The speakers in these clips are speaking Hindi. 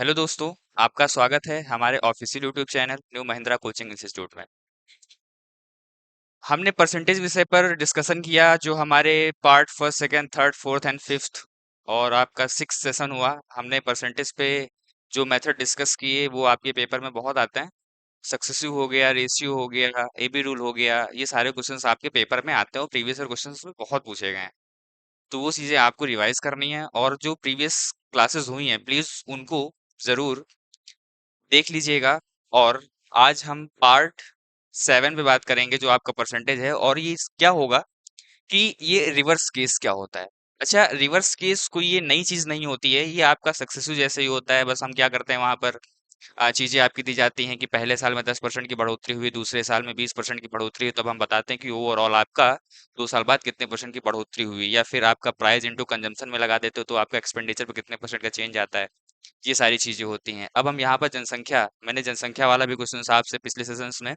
हेलो दोस्तों। आपका स्वागत है हमारे official YouTube channel new Mahindra coaching institute में। हमने परसेंटेज विषय पर डिस्कशन किया जो हमारे part first second third fourth and fifth और आपका सिक्स सेशन हुआ। हमने परसेंटेज पे जो मेथड डिस्कस किए वो आपके पेपर में बहुत आते हैं। सक्सेसिव हो गया, रेशियो हो गया, एबी रूल हो गया, ये सारे क्वेश्चंस आपके पेपर में आते हैं और प्रीवियस ईयर क्वेश्चंस में बहुत पूछे गए हैं। तो वो चीजें आपको रिवाइज करनी है और जो प्रीवियस क्लासेस हुई हैं प्लीज उनको जरूर देख लीजिएगा। और आज हम पार्ट 7 पे बात करेंगे जो आपका परसेंटेज है और ये क्या होगा कि ये रिवर्स केस क्या होता है। अच्छा, रिवर्स केस कोई ये नई चीज नहीं होती है, ये आपका सक्सेसिव जैसे ही होता है। बस हम क्या करते हैं वहां पर चीजें आपकी दी जाती हैं कि पहले साल में 10% की बढ़ोतरी हुई, दूसरे साल में 20% की बढ़ोतरी हुई, तब हम बताते हैं कि ओवरऑल आपका 2 साल बाद कितने परसेंट की बढ़ोतरी हुई, या फिर आपका प्राइस इंटू कंजम्पशन में लगा देते हो तो आपका एक्सपेंडिचर पे कितने परसेंट का चेंज आता है। ये सारी चीजें होती हैं। अब हम यहाँ पर जनसंख्या, मैंने जनसंख्या वाला भी क्वेश्चन आपसे पिछले सेशंस में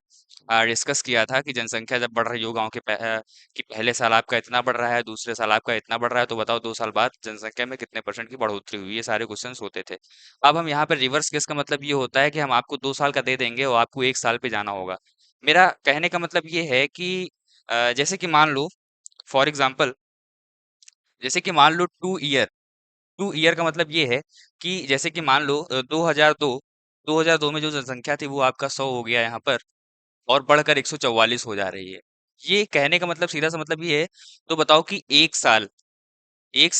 डिस्कस किया था कि जनसंख्या जब बढ़ रही हो गांव के कि पहले साल आपका इतना बढ़ रहा है, दूसरे साल आपका इतना बढ़ रहा है, तो बताओ 2 साल बाद जनसंख्या में कितने परसेंट की बढ़ोतरी हुई। ये सारे क्वेश्चंस होते थे। अब हम यहाँ पर रिवर्स केस का मतलब ये होता है कि हम आपको 2 साल का दे देंगे और आपको 1 साल पे जाना होगा। मेरा कहने का मतलब ये है कि जैसे कि मान लो, फॉर एग्जाम्पल, जैसे कि मान लो 2 ईयर, 2 ईयर का मतलब ये है कि जैसे कि मान लो 2002 में जो जनसंख्या थी वो आपका 100 हो गया यहाँ पर और बढ़कर 144 हो जा रही है। ये कहने का मतलब, सीधा सा मतलब ये है। तो बताओ कि एक साल एक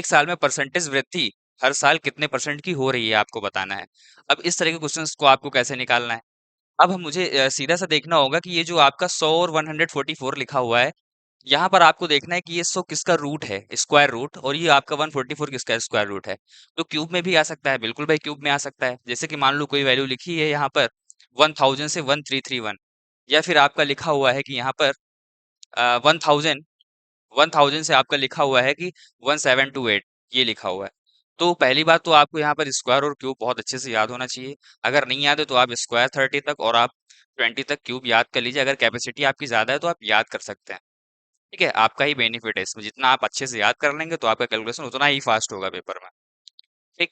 साल में परसेंटेज वृद्धि हर साल कितने परसेंट की हो रही है आपको बताना है। अब इस तरह के क्वेश्चंस को आपको कैसे निकालना है। अब मुझे सीधा सा देखना होगा कि ये जो आपका 100 और 144 लिखा हुआ है, यहाँ पर आपको देखना है कि ये 100 किसका रूट है, स्क्वायर रूट, और ये आपका 144 किसका स्क्वायर रूट है। तो क्यूब में भी आ सकता है, बिल्कुल भाई क्यूब में आ सकता है। जैसे कि मान लो कोई वैल्यू लिखी है यहाँ पर 1000 से 1331, या फिर आपका लिखा हुआ है कि यहाँ पर 1000 से आपका लिखा हुआ है कि 1728, ये लिखा हुआ है। तो पहली बात तो आपको यहाँ पर स्क्वायर और क्यूब बहुत अच्छे से याद होना चाहिए। अगर नहीं याद है तो आप स्क्वायर 30 तक और आप 20 तक क्यूब याद कर लीजिए। अगर कैपेसिटी आपकी ज्यादा है तो आप याद कर सकते हैं। ठीक है, आपका ही बेनिफिट है इसमें। जितना आप अच्छे से याद कर लेंगे तो आपका कैलकुलेशन उतना ही फास्ट होगा पेपर में। ठीक।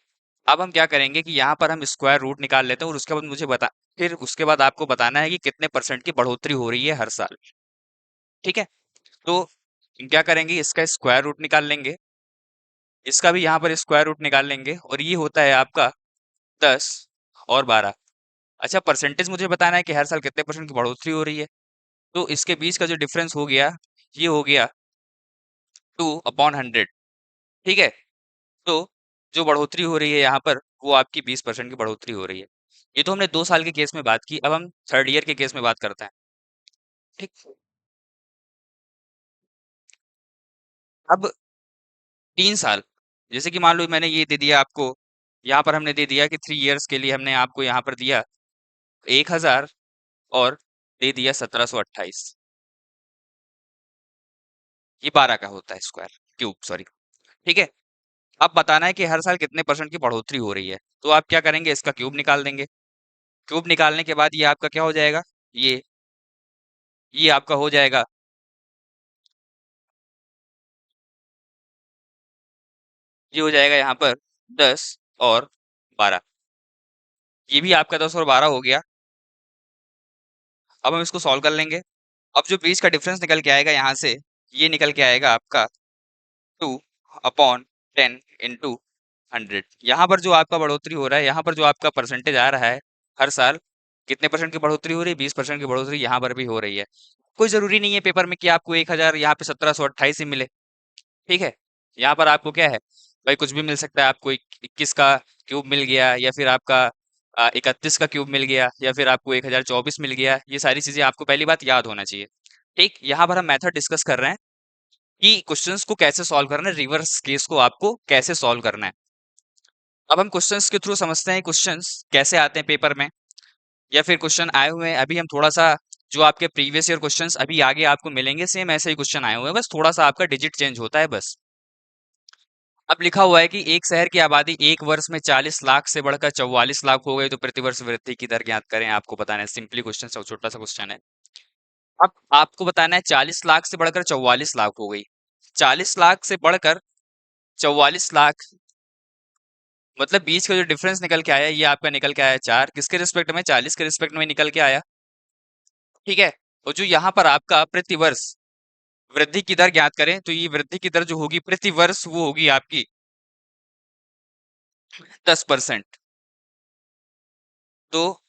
अब हम क्या करेंगे कि यहाँ पर हम स्क्वायर रूट निकाल लेते हैं और उसके बाद फिर उसके बाद आपको बताना है कि कितने परसेंट की बढ़ोतरी हो रही है हर साल। ठीक है। तो हम क्या करेंगे, इसका स्क्वायर रूट निकाल लेंगे, इसका भी यहाँ पर स्क्वायर रूट निकाल लेंगे, और ये होता है आपका 10 और 12। अच्छा, परसेंटेज मुझे बताना है कि हर साल कितने परसेंट की बढ़ोतरी हो रही है। तो इसके बीच का जो डिफरेंस हो गया, ये हो गया 2/100। ठीक है। तो जो बढ़ोतरी हो रही है यहाँ पर वो आपकी 20% की बढ़ोतरी हो रही है। ये तो हमने 2 साल के केस में बात की। अब हम थर्ड ईयर के केस में बात करते हैं। ठीक। अब 3 साल, जैसे कि मान लो मैंने ये दे दिया आपको, यहाँ पर हमने दे दिया कि 3 ईयर्स के लिए हमने आपको यहाँ पर दिया 1000 और दे दिया 1728। ये 12 का होता है स्क्वायर, क्यूब सॉरी। ठीक है। अब बताना है कि हर साल कितने परसेंट की बढ़ोतरी हो रही है। तो आप क्या करेंगे, इसका क्यूब निकाल देंगे। क्यूब निकालने के बाद ये आपका क्या हो जाएगा, ये ये आपका हो जाएगा, ये हो जाएगा यहाँ पर 10 और 12। ये भी आपका 10 और 12 हो गया। अब हम इसको सॉल्व कर लेंगे। अब जो बीच का डिफरेंस निकल के आएगा यहाँ से, ये निकल के आएगा आपका 2/10 × 100। यहाँ पर जो आपका बढ़ोतरी हो रहा है, यहाँ पर जो आपका परसेंटेज आ रहा है हर साल, कितने परसेंट की बढ़ोतरी हो रही है, 20% की बढ़ोतरी यहाँ पर भी हो रही है। कोई जरूरी नहीं है पेपर में कि आपको 1000 यहाँ पे 1728 ही मिले। ठीक है। यहाँ पर आपको क्या है भाई, कुछ भी मिल सकता है आपको। 21 का क्यूब मिल गया, या फिर आपका 31 का क्यूब मिल गया, या फिर आपको 1024 मिल गया। ये सारी चीजें आपको पहली बात याद होना चाहिए। ठीक। यहाँ पर हम मेथड डिस्कस कर रहे हैं कि क्वेश्चंस को कैसे सॉल्व करना है, रिवर्स केस को आपको कैसे सॉल्व करना है। अब हम क्वेश्चंस के थ्रू समझते हैं क्वेश्चंस कैसे आते हैं पेपर में, या फिर क्वेश्चन आए हुए हैं। अभी हम थोड़ा सा, जो आपके प्रीवियस ईयर क्वेश्चंस अभी आगे आपको मिलेंगे, सेम ऐसे ही क्वेश्चन आए हुए हैं, बस थोड़ा सा आपका डिजिट चेंज होता है बस। अब लिखा हुआ है कि एक शहर की आबादी एक वर्ष में 40 लाख से बढ़कर 44 लाख हो गई, तो प्रतिवर्ष वृद्धि की दर ज्ञात करें। आपको बताना है, सिंपली क्वेश्चन, छोटा सा क्वेश्चन है। अब आपको बताना है 40 लाख से बढ़कर 44 लाख हो गई, 40 लाख से बढ़कर 44 लाख। मतलब बीच का जो डिफरेंस निकल के आया ये आपका निकल के आया 4, किसके रिस्पेक्ट में, 40 के रिस्पेक्ट में निकल के आया। ठीक है। और जो यहाँ पर आपका प्रतिवर्ष वृद्धि की दर ज्ञात करें, तो ये वृद्धि की दर जो होगी प्रतिवर्ष वो होगी आपकी 10%। तो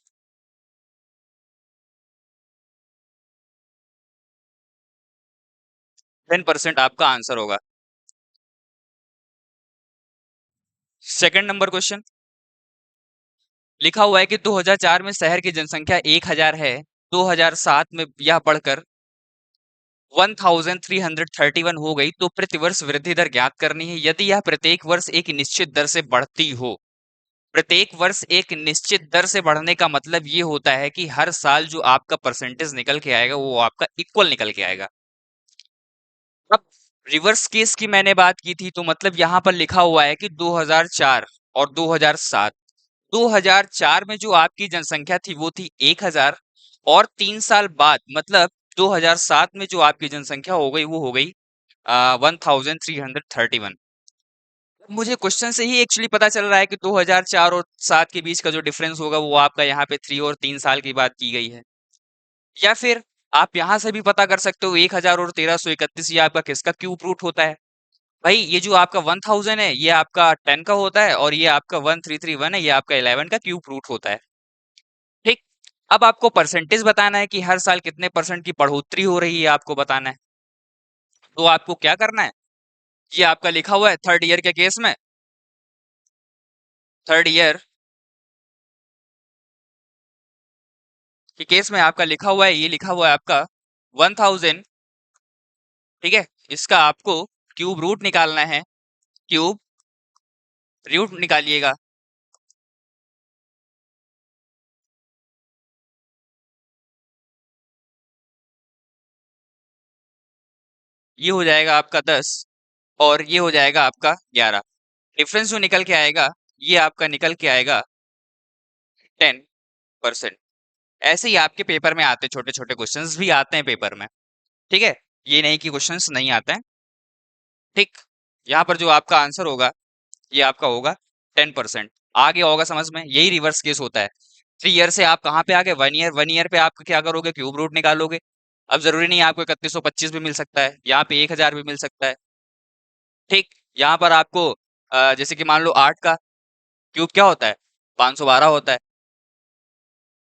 10% आपका आंसर होगा। सेकंड नंबर क्वेश्चन लिखा हुआ है कि 2004 में शहर की जनसंख्या 1000 है, 2007 में यह बढ़कर 1331 हो गई, तो प्रतिवर्ष वृद्धि दर ज्ञात करनी है यदि यह प्रत्येक वर्ष एक निश्चित दर से बढ़ती हो। प्रत्येक वर्ष एक निश्चित दर से बढ़ने का मतलब ये होता है कि हर साल जो आपका परसेंटेज निकल के आएगा वो आपका इक्वल निकल के आएगा। अब रिवर्स केस की मैंने बात की थी, तो मतलब यहां पर लिखा हुआ है कि 2004 और 2007, 2004 में जो आपकी जनसंख्या थी वो थी 1000, और 3 साल बाद मतलब 2007 में जो आपकी जनसंख्या हो गई वो हो गई 1331। मुझे क्वेश्चन से ही एक्चुअली पता चल रहा है कि 2004 और 7 के बीच का जो डिफरेंस होगा वो आपका यहाँ पे 3 और 3 साल की बात की गई है। या फिर आप यहाँ से भी पता कर सकते हो 1000 और 1331 ये आपका किसका क्यूब रूट होता है। भाई ये जो आपका 1000 है ये आपका 10 का होता है, और ये आपका 1331 है ये आपका 11 का क्यूब रूट होता है। ठीक। अब आपको परसेंटेज बताना है कि हर साल कितने परसेंट की बढ़ोतरी हो रही है आपको बताना है। तो आपको क्या करना है, ये आपका लिखा हुआ है थर्ड ईयर के केस में, थर्ड ईयर के केस में आपका लिखा हुआ है, ये लिखा हुआ है आपका 1000। ठीक है। इसका आपको क्यूब रूट निकालना है, क्यूब रूट निकालिएगा। ये हो जाएगा आपका 10 और ये हो जाएगा आपका 11। डिफरेंस जो निकल के आएगा ये आपका निकल के आएगा 10%। ऐसे ही आपके पेपर में आते छोटे छोटे क्वेश्चंस भी आते हैं पेपर में। ठीक है। ये नहीं कि क्वेश्चंस नहीं आते हैं। ठीक। यहाँ पर जो आपका आंसर होगा ये आपका होगा 10%। आ गया होगा समझ में, यही रिवर्स केस होता है। 3 ईयर से आप कहाँ पे आ गए, 1 ईयर, 1 ईयर पे आप क्या करोगे, क्यूब रूट निकालोगे। अब जरूरी नहीं है आपको 3125 भी मिल सकता है, यहाँ पे 1000 भी मिल सकता है। ठीक। यहाँ पर आपको जैसे कि मान लो 8 का क्यूब क्या होता है, 512 होता है।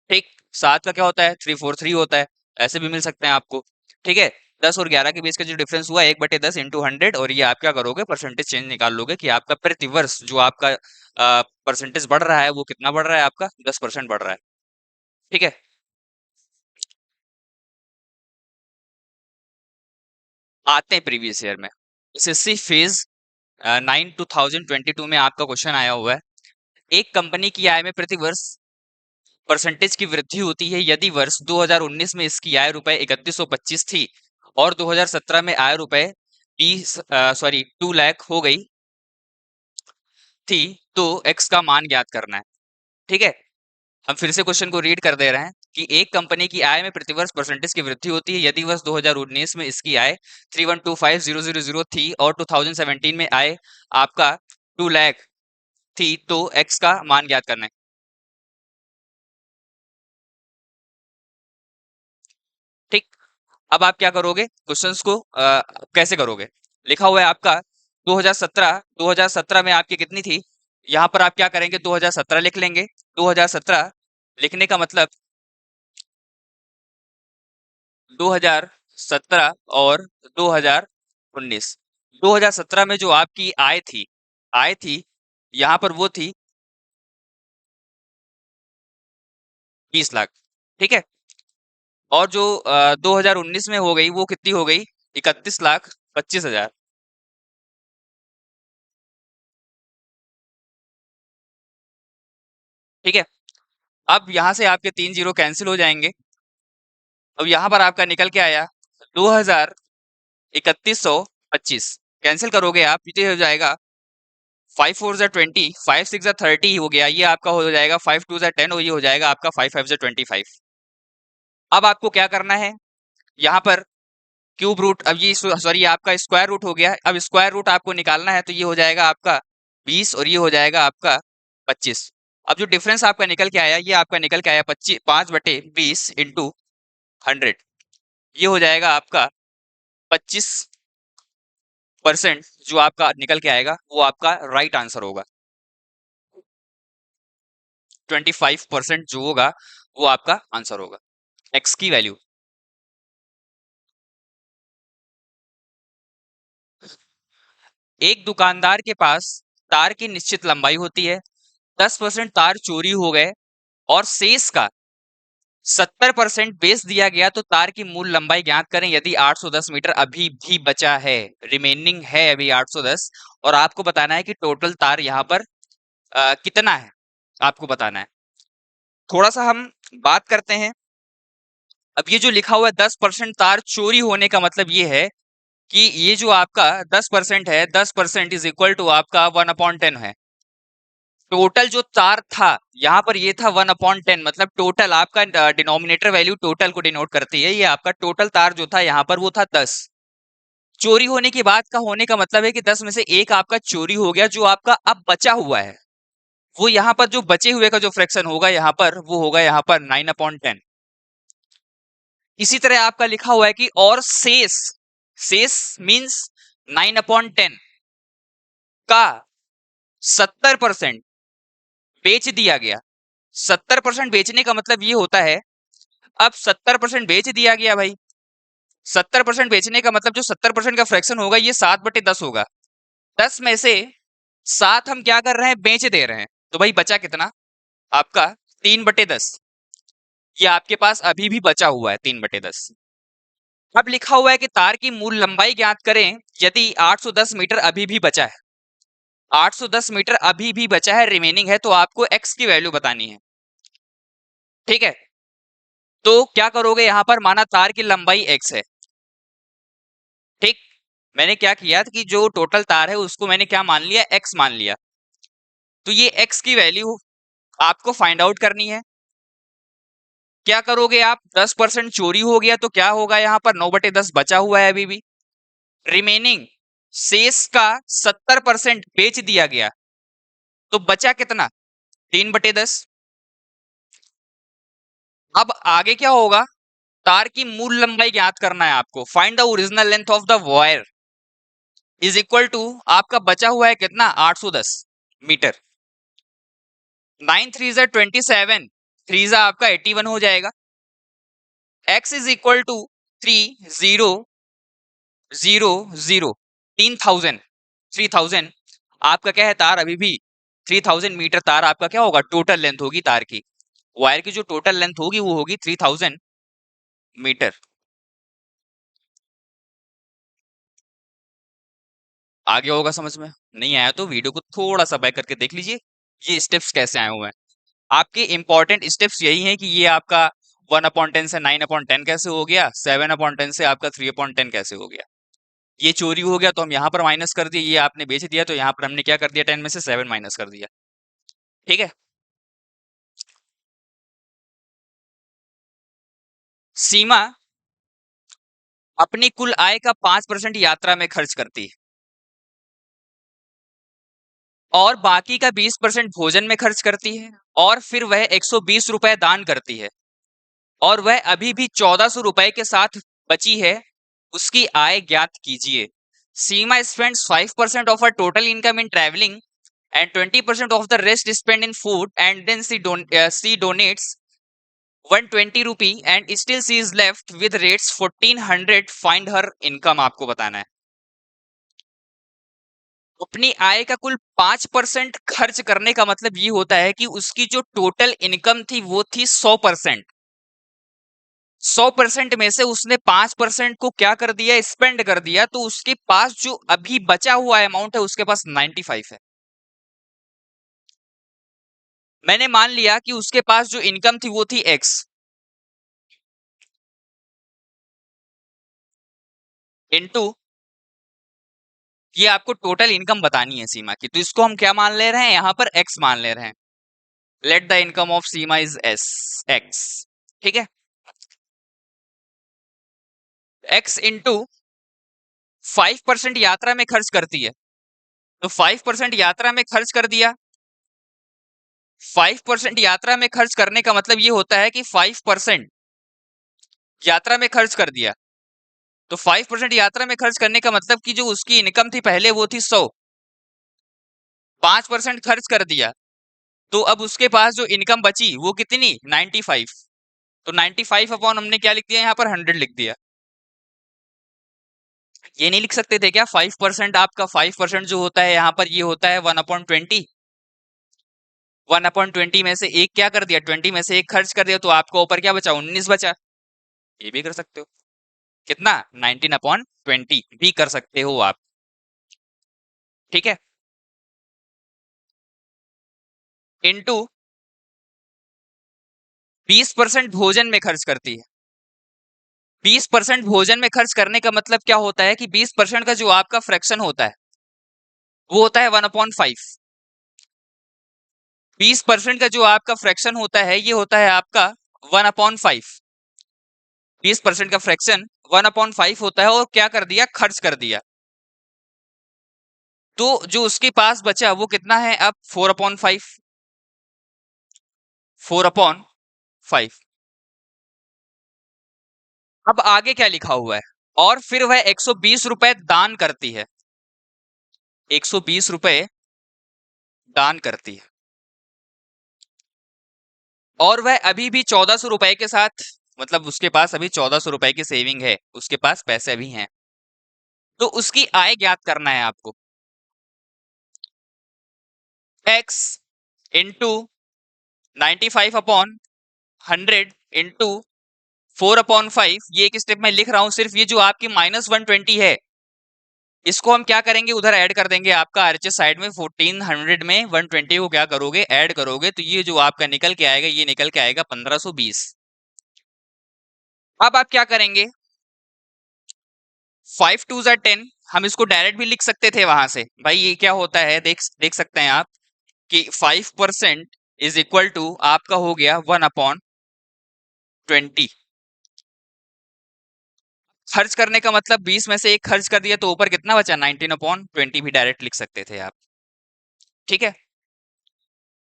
ठीक। 7 का क्या होता है, 343 होता है। ऐसे भी मिल सकते हैं आपको। ठीक है। 10 और 11 के बीच का जो डिफरेंस हुआ 1/10 इंटू 100, और ये आप क्या करोगे परसेंटेज चेंज निकाल लोगे कि आपका प्रतिवर्ष जो आपका परसेंटेज बढ़ रहा है वो कितना बढ़ रहा है, आपका 10% बढ़ रहा है। ठीक है। आते हैं प्रीवियस ईयर में। एसएससी फेज 9 2022 में आपका क्वेश्चन आया हुआ है, एक कंपनी की आय में प्रतिवर्ष परसेंटेज की वृद्धि होती है यदि वर्ष 2019 में इसकी आय रुपए 3125 थी और 2017 में आय रुपए 2 लाख हो गई थी, तो एक्स का मान ज्ञात करना है। ठीक है। हम फिर से क्वेश्चन को रीड कर दे रहे हैं कि एक कंपनी की आय में प्रतिवर्ष परसेंटेज की वृद्धि होती है यदि वर्ष 2019 में इसकी आय 3125000 थी और 2017 में आय आपका 2 लाख थी, तो एक्स का मान ज्ञात करना है। ठीक। अब आप क्या करोगे, क्वेश्चंस को कैसे करोगे, लिखा हुआ है आपका 2017 में आपकी कितनी थी, यहां पर आप क्या करेंगे 2017 लिख लेंगे। 2017 लिखने का मतलब 2017 और 2019। 2017 में जो आपकी आय थी यहां पर वो थी 20 लाख। ठीक है। और जो 2019 में हो गई वो कितनी हो गई, 31 लाख 25 हजार। ठीक है। अब यहां से आपके 3 जीरो कैंसिल हो जाएंगे। अब यहां पर आपका निकल के आया 2125। कैंसिल करोगे आप, ये हो जाएगा 5 4 जा 20, 5 6 जा 30 हो गया, ये आपका हो जाएगा 5 2 जा 10, और ये हो जाएगा आपका 5 5 जा 25। अब आपको क्या करना है, यहाँ पर क्यूब रूट, अब ये सॉरी आपका स्क्वायर रूट हो गया, अब स्क्वायर रूट आपको निकालना है, तो ये हो जाएगा आपका 20 और ये हो जाएगा आपका 25। अब जो डिफरेंस आपका निकल के आया, ये आपका निकल के आया 25, 5/20 × 100। ये हो जाएगा आपका 25%। जो आपका निकल के आएगा वो आपका राइट आंसर होगा। 25% जो होगा वो आपका आंसर होगा, एक्स की वैल्यू। एक दुकानदार के पास तार की निश्चित लंबाई होती है, 10% तार चोरी हो गए और शेष का 70% बेच दिया गया, तो तार की मूल लंबाई ज्ञात करें यदि 810 मीटर अभी भी बचा है, रिमेनिंग है अभी 810, और आपको बताना है कि टोटल तार यहाँ पर कितना है, आपको बताना है। थोड़ा सा हम बात करते हैं। अब ये जो लिखा हुआ है 10% तार चोरी होने का मतलब ये है कि ये जो आपका 10% है, 10% इज इक्वल टू आपका 1/10 है। टोटल जो तार था यहाँ पर ये था 1/10, मतलब टोटल आपका डिनोमिनेटर वैल्यू टोटल को डिनोट करती है। ये आपका टोटल तार जो था यहाँ पर वो था 10। चोरी होने के बाद का होने का मतलब है कि 10 में से एक आपका चोरी हो गया, जो आपका अब बचा हुआ है वो यहाँ पर जो बचे हुए का जो फ्रैक्शन होगा यहाँ पर वो होगा यहाँ पर 9/10। इसी तरह आपका लिखा हुआ है कि और शेष, शेष मीन्स 9/10 का 70% बेच दिया गया। 70% बेचने का मतलब ये होता है, अब 70% बेच दिया गया भाई। 70% बेचने का मतलब जो 70% का फ्रैक्शन होगा ये 7/10 होगा। 10 में से 7 हम क्या कर रहे हैं, बेच दे रहे हैं, तो भाई बचा कितना आपका 3/10। ये आपके पास अभी भी बचा हुआ है 3/10। अब लिखा हुआ है कि तार की मूल लंबाई ज्ञात करें यदि 810 मीटर अभी भी बचा है। 810 मीटर अभी भी बचा है, रिमेनिंग है, तो आपको एक्स की वैल्यू बतानी है। ठीक है, तो क्या करोगे, यहां पर माना तार की लंबाई एक्स है। ठीक, मैंने क्या किया कि जो टोटल तार है उसको मैंने क्या मान लिया, एक्स मान लिया। तो ये एक्स की वैल्यू आपको फाइंड आउट करनी है। क्या करोगे आप, 10% चोरी हो गया तो क्या होगा, यहाँ पर 9/10 बचा हुआ है अभी भी। रिमेनिंग शेष का 70% बेच दिया गया, तो बचा कितना, 3/10। अब आगे क्या होगा, तार की मूल लंबाई ज्ञात करना है आपको। Find the original length of the wire is equal to, आपका बचा हुआ है कितना, 810 मीटर। 9 3 जा 27, 3 जा आपका 81 हो जाएगा। x इज इक्वल टू 3000, 3000 आपका क्या है, तार अभी भी 3000 मीटर तार आपका क्या होगा, टोटल लेंथ होगी तार की। वायर की जो टोटल लेंथ होगी वो होगी 3000 मीटर। आगे होगा समझ में, नहीं आया तो वीडियो को थोड़ा सा बैक करके देख लीजिए, ये स्टेप्स कैसे आए हुए हैं। आपके इंपॉर्टेंट स्टेप्स यही हैं कि ये आपका 1/10 से 9/10 कैसे हो गया, 7/10 से आपका 3/10 कैसे हो गया। ये चोरी हो गया तो हम यहाँ पर माइनस कर दिए, ये आपने बेच दिया तो यहाँ पर हमने क्या कर दिया, 10 में से 7 माइनस कर दिया। ठीक है, सीमा अपनी कुल आय का 5% यात्रा में खर्च करती है और बाकी का 20% भोजन में खर्च करती है, और फिर वह 120 रुपए दान करती है, और वह अभी भी 1400 रुपए के साथ बची है। उसकी आय ज्ञात कीजिए। Seema spends 5% of her total income in travelling and 20% of the rest is spent in food, and then she donates 120 rupee and still she is left with rates 1400। find her income आपको बताना है। अपनी आय का कुल 5% खर्च करने का मतलब ये होता है कि उसकी जो टोटल इनकम थी वो थी 100%। 100% में से उसने 5% को क्या कर दिया, स्पेंड कर दिया, तो उसके पास जो अभी बचा हुआ अमाउंट है उसके पास 95 है। मैंने मान लिया कि उसके पास जो इनकम थी वो थी एक्स इनटू, ये आपको टोटल इनकम बतानी है सीमा की, तो इसको हम क्या मान ले रहे हैं, यहां पर एक्स मान ले रहे हैं। Let the income of Seema is S, x. ठीक है, एक्स इंटू 5% यात्रा में खर्च करती है, तो 5% यात्रा में खर्च कर दिया, 5% यात्रा में खर्च करने का मतलब ये होता है कि 5% यात्रा में खर्च कर दिया। तो 5% यात्रा में खर्च करने का मतलब कि जो उसकी इनकम थी पहले वो थी 100, 5% खर्च कर दिया, तो अब उसके पास जो इनकम बची वो कितनी, 95। तो 95 अपॉन हमने क्या लिख दिया यहाँ पर, 100 लिख दिया। ये नहीं लिख सकते थे क्या 5%, आपका 5% जो होता है यहाँ पर ये होता है 1/20। 1/20 में से एक क्या कर दिया, 20 में से एक खर्च कर दिया, तो आपको ऊपर क्या बचा, 19 बचा। ये भी कर सकते हो। कितना, 19/20 भी कर सकते हो आप। ठीक है, इनटू 20% भोजन में खर्च करती है। 20% भोजन में खर्च करने का मतलब क्या होता है कि 20% का जो आपका फ्रैक्शन होता है वो होता है 1/5। 20% का जो आपका फ्रैक्शन होता है ये होता है आपका 1/5। 20% का फ्रैक्शन 1/5 होता है, और क्या कर दिया, खर्च कर दिया। तो जो उसके पास बचा वो कितना है अब, 4/5। 4/5। अब आगे क्या लिखा हुआ है, और फिर वह 120 रुपए दान करती है। 120 रुपए दान करती है, और वह अभी भी 1400 रुपए के साथ, मतलब उसके पास अभी 1400 रुपए की सेविंग है, उसके पास पैसे भी हैं। तो उसकी आय ज्ञात करना है आपको। x इंटू 95/100 इंटू 4/5, ये एक स्टेप में लिख रहा हूं सिर्फ। ये जो आपकी -120 है, इसको हम क्या करेंगे, उधर ऐड कर देंगे। आपका आरएचएस साइड में 1400 में 120 को क्या करोगे, ऐड करोगे, तो ये जो आपका निकल के आएगा, ये निकल के आएगा 1520। अब आप क्या करेंगे, 5 2 जा 10, हम इसको डायरेक्ट भी लिख सकते थे वहां से। भाई ये क्या होता है, देख देख सकते हैं आप कि 5% इज इक्वल टू आपका हो गया 1/20। खर्च करने का मतलब 20 में से एक खर्च कर दिया, तो ऊपर कितना बचा, 19/20 भी डायरेक्ट लिख सकते थे आप। ठीक है,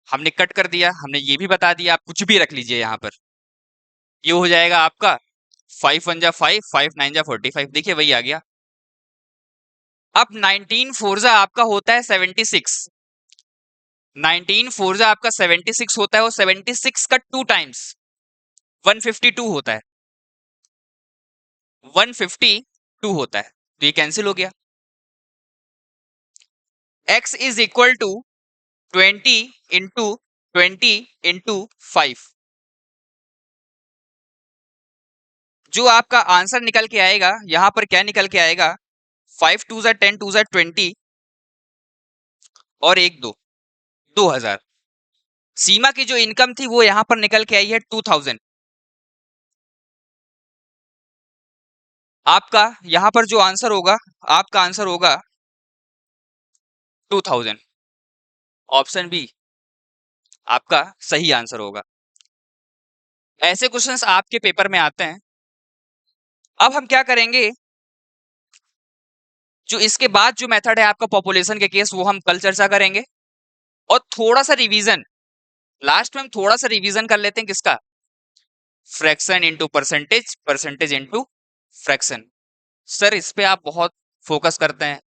हमने कट कर दिया, हमने ये भी बता दिया, आप कुछ भी रख लीजिए यहाँ पर। ये हो जाएगा आपका 5 1 जा 5, 5 9 जा 45, देखिए वही आ गया। अब 19 4 जा आपका होता है 76। 19 4 जा आपका 76 होता है, और 76 का 2 टाइम्स 152 होता है। 152 होता है, तो ये कैंसिल हो गया। x is equal to 20 into 20 into 5। जो आपका आंसर निकल के आएगा यहां पर, क्या निकल के आएगा, 5 2 जा 10, 2 जा 20, और 1 2, 2000। सीमा की जो इनकम थी वो यहां पर निकल के आई है 2000। आपका यहां पर जो आंसर होगा, आपका आंसर होगा 2000। ऑप्शन बी आपका सही आंसर होगा। ऐसे क्वेश्चंस आपके पेपर में आते हैं। अब हम क्या करेंगे, जो इसके बाद जो मेथड है आपका पॉपुलेशन के केस, वो हम कल चर्चा करेंगे। और थोड़ा सा रिवीजन, लास्ट में हम थोड़ा सा रिवीजन कर लेते हैं किसका, fraction into percentage, percentage into fraction. Sir इस पे आप बहुत फोकस करते हैं,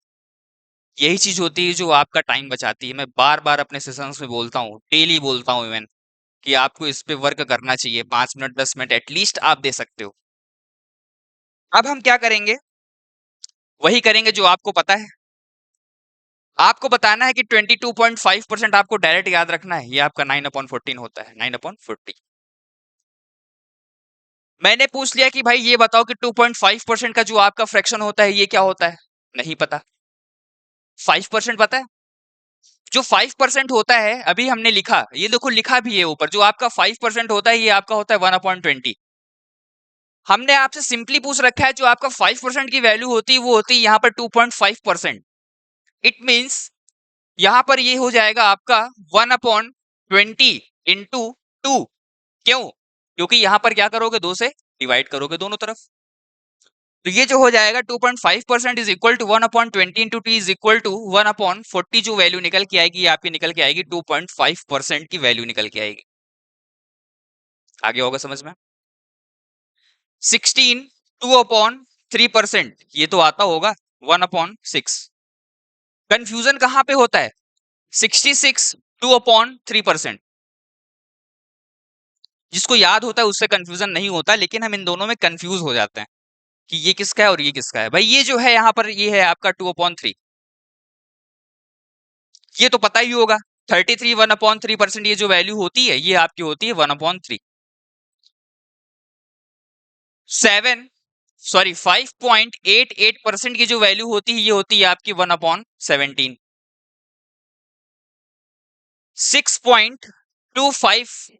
यही चीज होती है जो आपका टाइम बचाती है। मैं बार बार अपने सेशंस में बोलता हूँ, डेली बोलता हूँ इवन, कि आपको इस पे वर्क करना चाहिए। 5 मिनट 10 मिनट एटलीस्ट आप दे सकते हो। अब हम क्या करेंगे, वही करेंगे जो आपको पता है। आपको बताना है कि 22.5% आपको डायरेक्ट याद रखना है, ये आपका 9/14 होता है, 9/40। मैंने पूछ लिया कि भाई ये बताओ कि 2.5% का जो आपका फ्रैक्शन होता है ये क्या होता है, नहीं पता। 5% पता है, जो 5% होता है अभी हमने लिखा, ये देखो लिखा भी है ऊपर, जो आपका 5% होता है ये आपका होता है 1/20। हमने आपसे सिंपली पूछ रखा है जो आपका 5% की वैल्यू होती है वो होती है यहाँ पर 2.5%। इट मीन्स यहां पर ये हो जाएगा आपका 1/20 इंटू 2। क्यों, क्योंकि यहां पर क्या करोगे, 2 से डिवाइड करोगे दोनों तरफ। तो ये जो हो जाएगा 2.5% is equal to 1/20 into t is equal to 1/40। जो वैल्यू निकल के आएगी, ये आपकी निकल के आएगी 2.5% की वैल्यू निकल के आएगी। आगे होगा समझ में? 16 2/3%, ये तो आता होगा 1/6। कंफ्यूजन कहां पे होता है? 66 2/3%। जिसको याद होता है उससे कंफ्यूजन नहीं होता, लेकिन हम इन दोनों में कंफ्यूज हो जाते हैं कि ये किसका है और ये किसका है। भाई ये जो है यहाँ पर, ये है आपका 2/3। ये तो पता ही होगा 33 1/3%, ये जो वैल्यू होती है ये आपकी होती है 1/3। 7 सॉरी 5.88% की जो वैल्यू होती है ये होती है आपकी 1/17। 6.25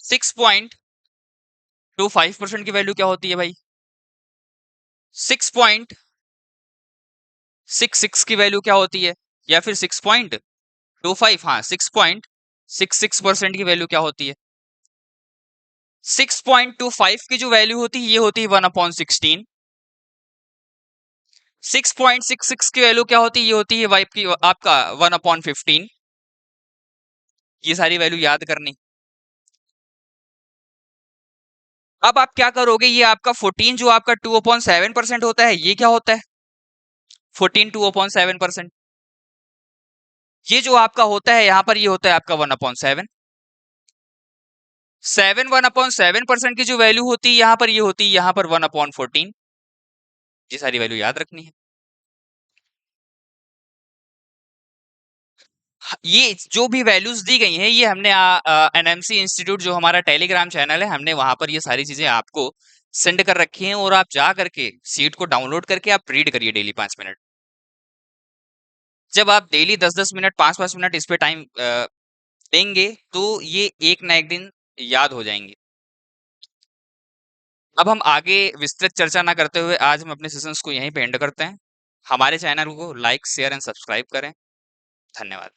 6.25% की वैल्यू क्या होती है भाई? 6.66 की वैल्यू क्या होती है? या फिर 6.25? हाँ, 6.66% की वैल्यू क्या होती है? 6.25 की जो वैल्यू होती है ये होती है 1/16। 6.66 की वैल्यू क्या होती है? ये होती है वाइप की आपका 1/15। ये सारी वैल्यू याद करनी। अब आप क्या करोगे, ये आपका 14 जो आपका 2/7% होता है, ये क्या होता है? 14 2/7%। ये जो आपका होता है यहाँ पर, ये होता है आपका 1/7। 7 1/7% की जो वैल्यू होती है यहाँ पर, ये होती है यहाँ पर 1/14। ये सारी वैल्यू याद रखनी है। ये जो भी वैल्यूज दी गई हैं, ये हमने एनएमसी इंस्टीट्यूट जो हमारा टेलीग्राम चैनल है, हमने वहां पर ये सारी चीजें आपको सेंड कर रखी हैं, और आप जा करके सीट को डाउनलोड करके आप रीड करिए डेली 5 मिनट। जब आप डेली 10-10 मिनट 5-5 मिनट इस पे टाइम देंगे, तो ये एक ना एक दिन याद हो जाएंगे। अब हम आगे विस्तृत चर्चा ना करते हुए आज हम अपने सेशंस को यहीं पे एंड करते हैं। हमारे चैनल को लाइक शेयर एंड सब्सक्राइब करें। धन्यवाद।